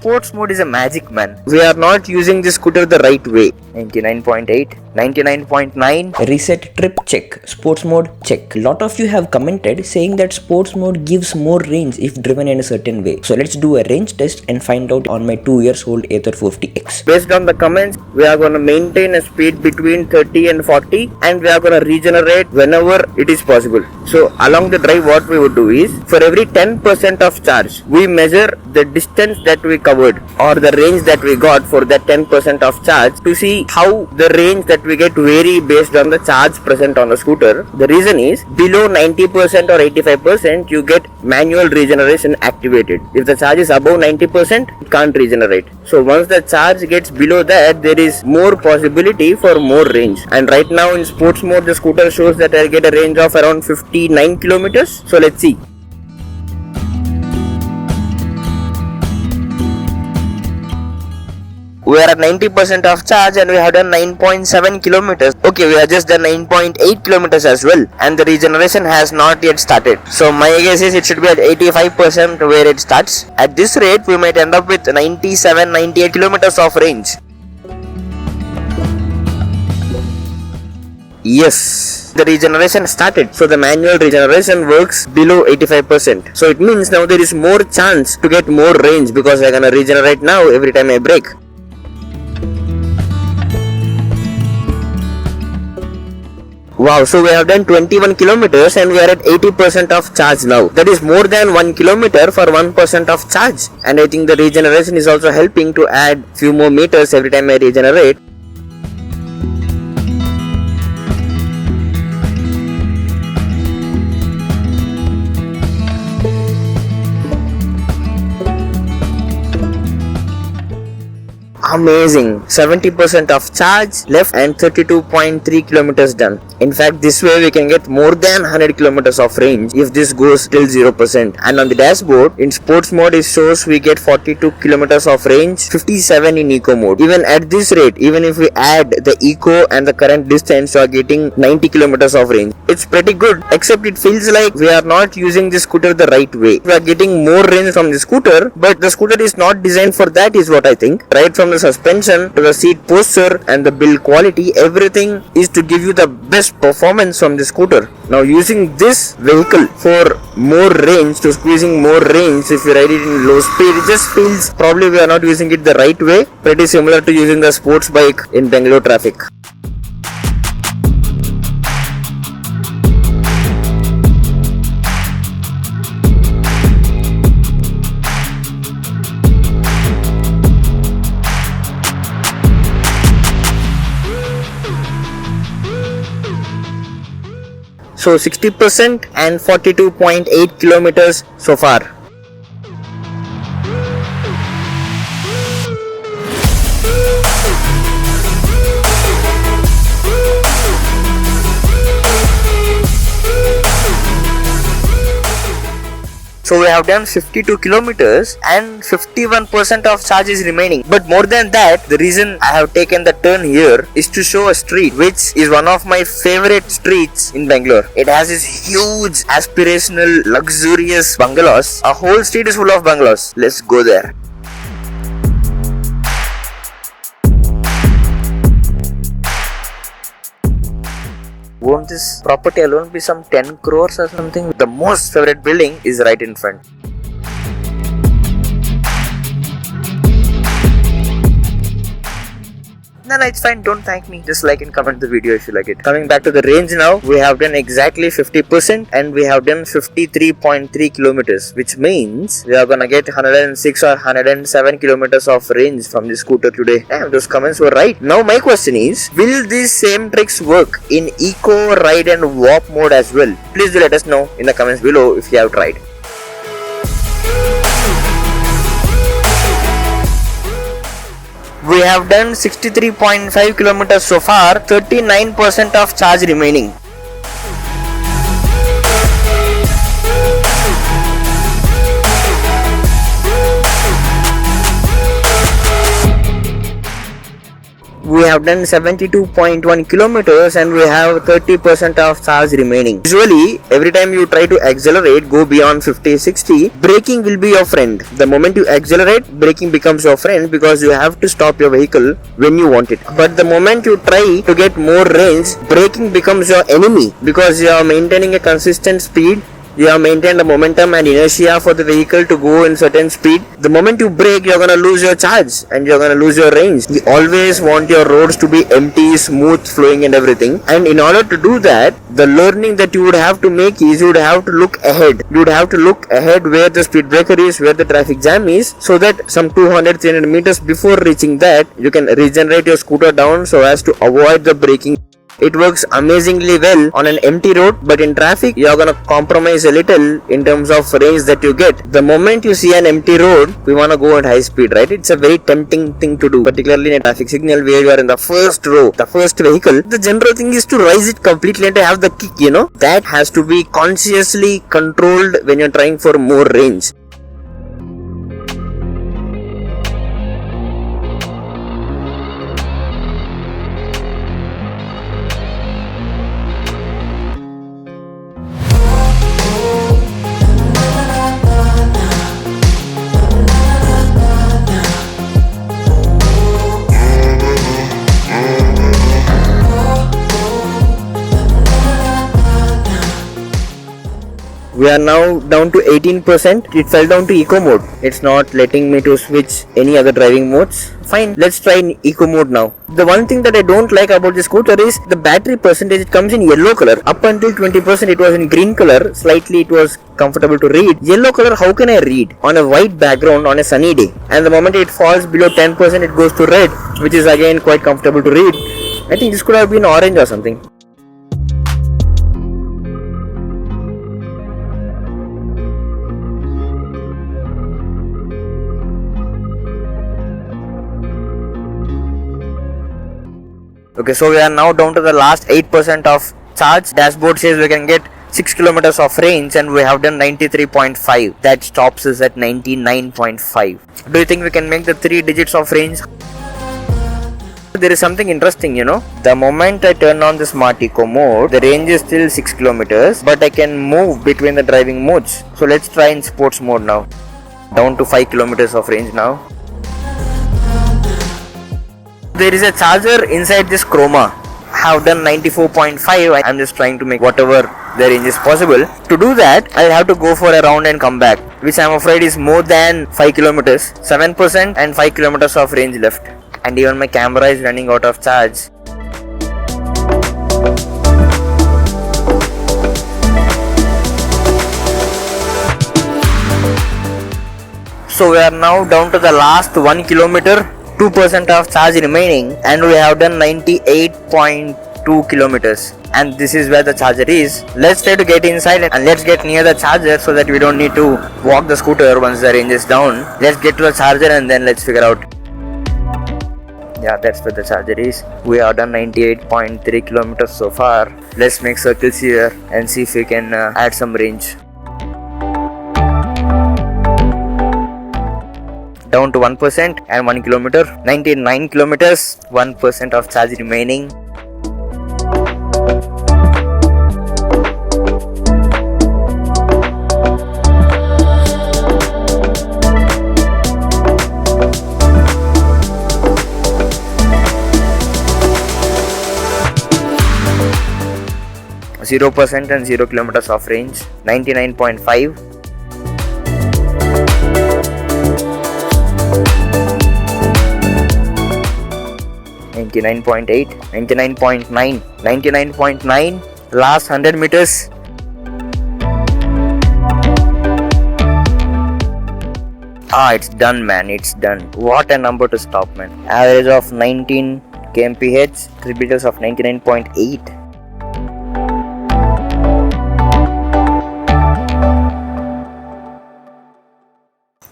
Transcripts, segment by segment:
Sports mode is a magic, man. We are not using the scooter the right way. 99.8, 99.9. Reset trip check. Sports mode check. Lot of you have commented saying that sports mode gives more range if driven in a certain way. So let's do a range test and find out on my 2 years old Ather 450X. Based on the comments, we are going to maintain a speed between 30 and 40 and we are going to regenerate whenever it is possible. So along the drive, what we would do is, for every 10% of charge, we measure the distance that we covered or the range that we got for that 10% of charge to see how the range that we get vary based on the charge present on the scooter. The reason is, below 90% or 85%, you get manual regeneration activated. If the charge is above 90%, it can't regenerate. So once the charge gets below that, there is more possibility for more range. And right now in sports mode, the scooter shows that I get a range of around 59 kilometers. So let's see. We are at 90% of charge and we have done 9.7 kilometers. Okay, we have just done 9.8 kilometers as well, and the regeneration has not yet started. So my guess is it should be at 85% where it starts. At this rate, we might end up with 97-98 kilometers of range. Yes, the regeneration started. So the manual regeneration works below 85%. So it means now there is more chance to get more range because I'm gonna regenerate now every time I brake. Wow, so we have done 21 kilometers and we are at 80% of charge now. That is more than 1 kilometer for 1% of charge. And I think the regeneration is also helping to add few more meters every time I regenerate. Amazing, 70% of charge left and 32.3 kilometers done. In fact, this way we can get more than 100 kilometers of range if this goes till 0%. And on the dashboard, in sports mode it shows we get 42 kilometers of range, 57 in eco mode. Even at this rate, even if we add the eco and the current distance, you are getting 90 kilometers of range. It's pretty good, except it feels like we are not using the scooter the right way. We are getting more range from the scooter, but the scooter is not designed for that, is what I think. Right from the suspension to the seat posture and the build quality, everything is to give you the best performance from the scooter. Now using this vehicle for more range, to squeezing more range if you ride it in low speed, it just feels probably we are not using it the right way. Pretty similar to using the sports bike in Bangalore traffic. So 60% and 42.8 kilometers so far. So we have done 52 kilometers and 51% of charge is remaining. But more than that, the reason I have taken the turn here is to show a street which is one of my favorite streets in Bangalore. It has this huge, aspirational, luxurious bungalows. A whole street is full of bungalows. Let's go there. Won't this property alone be some 10 crores or something? The most favorite building is right in front. No, it's fine, don't thank me. Just like and comment the video if you like it. Coming back to the range now, we have done exactly 50% and we have done 53.3 kilometers, which means we are gonna get 106 or 107 kilometers of range from the scooter today. Damn, those comments were right. Now my question is, will these same tricks work in eco, ride and warp mode as well? Please do let us know in the comments below if you have tried. We have done 63.5 kilometers so far, 39% of charge remaining. we have done 72.1 kilometers and we have 30% of charge remaining. Usually, every time you try to accelerate, go beyond 50-60, braking will be your friend. The moment you accelerate, braking becomes your friend because you have to stop your vehicle when you want it. But the moment you try to get more range, braking becomes your enemy because you are maintaining a consistent speed. You have maintained the momentum and inertia for the vehicle to go in certain speed. The moment you brake, you're gonna lose your charge and you're gonna lose your range. We always want your roads to be empty, smooth, flowing and everything. And in order to do that, the learning that you would have to make is you would have to look ahead. You would have to look ahead where the speed breaker is, where the traffic jam is, so that some 200-300 meters before reaching that, you can regenerate your scooter down so as to avoid the braking. It works amazingly well on an empty road, but in traffic, you are gonna compromise a little in terms of range that you get. The moment you see an empty road, we wanna go at high speed, right? It's a very tempting thing to do, particularly in a traffic signal where you are in the first row, the first vehicle. The general thing is to rise it completely and to have the kick, That has to be consciously controlled when you're trying for more range. We are now down to 18%. It fell down to eco mode. It's not letting me to switch any other driving modes. Fine, let's try in eco mode now. The one thing that I don't like about this scooter is the battery percentage. It comes in yellow color. Up until 20% it was in green color. Slightly it was comfortable to read. Yellow color, how can I read on a white background on a sunny day? And the moment it falls below 10% it goes to red, which is again quite comfortable to read. I think this could have been orange or something. Okay, so we are now down to the last 8% of charge. Dashboard says we can get 6 kilometers of range and we have done 93.5. That stops us at 99.5. Do you think we can make the 3 digits of range? There is something interesting, The moment I turn on the Smart Eco mode, the range is still 6 kilometers, but I can move between the driving modes. So let's try in sports mode now. Down to 5 kilometers of range now. There is a charger inside this Chroma. I have done 94.5. I'm just trying to make whatever the range is possible. To do that, I'll have to go for a round and come back, which I'm afraid is more than 5 kilometers. 7% and 5 kilometers of range left. And even my camera is running out of charge. So we are now down to the last 1 kilometer. 2% of charge remaining and we have done 98.2 kilometers and this is where the charger is. Let's try to get inside and let's get near the charger so that we don't need to walk the scooter once the range is down. Let's get to the charger and then let's figure out. Yeah, that's where the charger is. We have done 98.3 kilometers so far. Let's make circles here and see if we can add some range. Down to 1% and 1 kilometer, 99 kilometers, 1% of charge remaining. Zero percent and 0 kilometers of range, 99.5. 99.8, 99.9, 99.9, last 100 meters. It's done, man, it's done. What a number to stop, man. Average of 19 kmph, tributals of 99.8.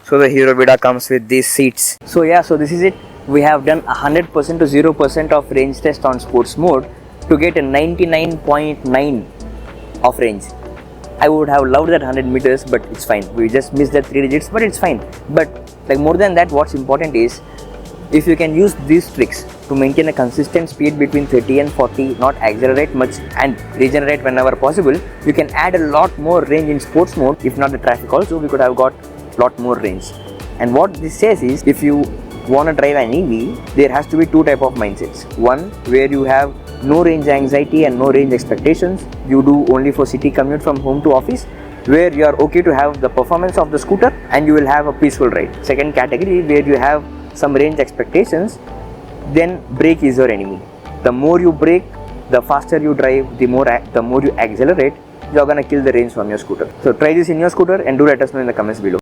So the Hero Vida comes with these seats. So this is it. We have done 100% to 0% of range test on sports mode to get a 99.9 of range. I would have loved that 100 meters, but it's fine. We just missed that 3 digits, but it's fine. But like more than that, what's important is If you can use these tricks to maintain a consistent speed between 30 and 40, not accelerate much and regenerate whenever possible, you can add a lot more range in sports mode. If not the traffic also, we could have got lot more range. And what this says is, if you want to drive an EV, there has to be two type of mindsets. One where you have no range anxiety and no range expectations. You do only for city commute from home to office, where you are okay to have the performance of the scooter and you will have a peaceful ride. Second category, where you have some range expectations, then brake is your enemy. The more you brake, the faster you drive, the more you accelerate, you are gonna kill the range from your scooter. So try this in your scooter and do let us know in the comments below.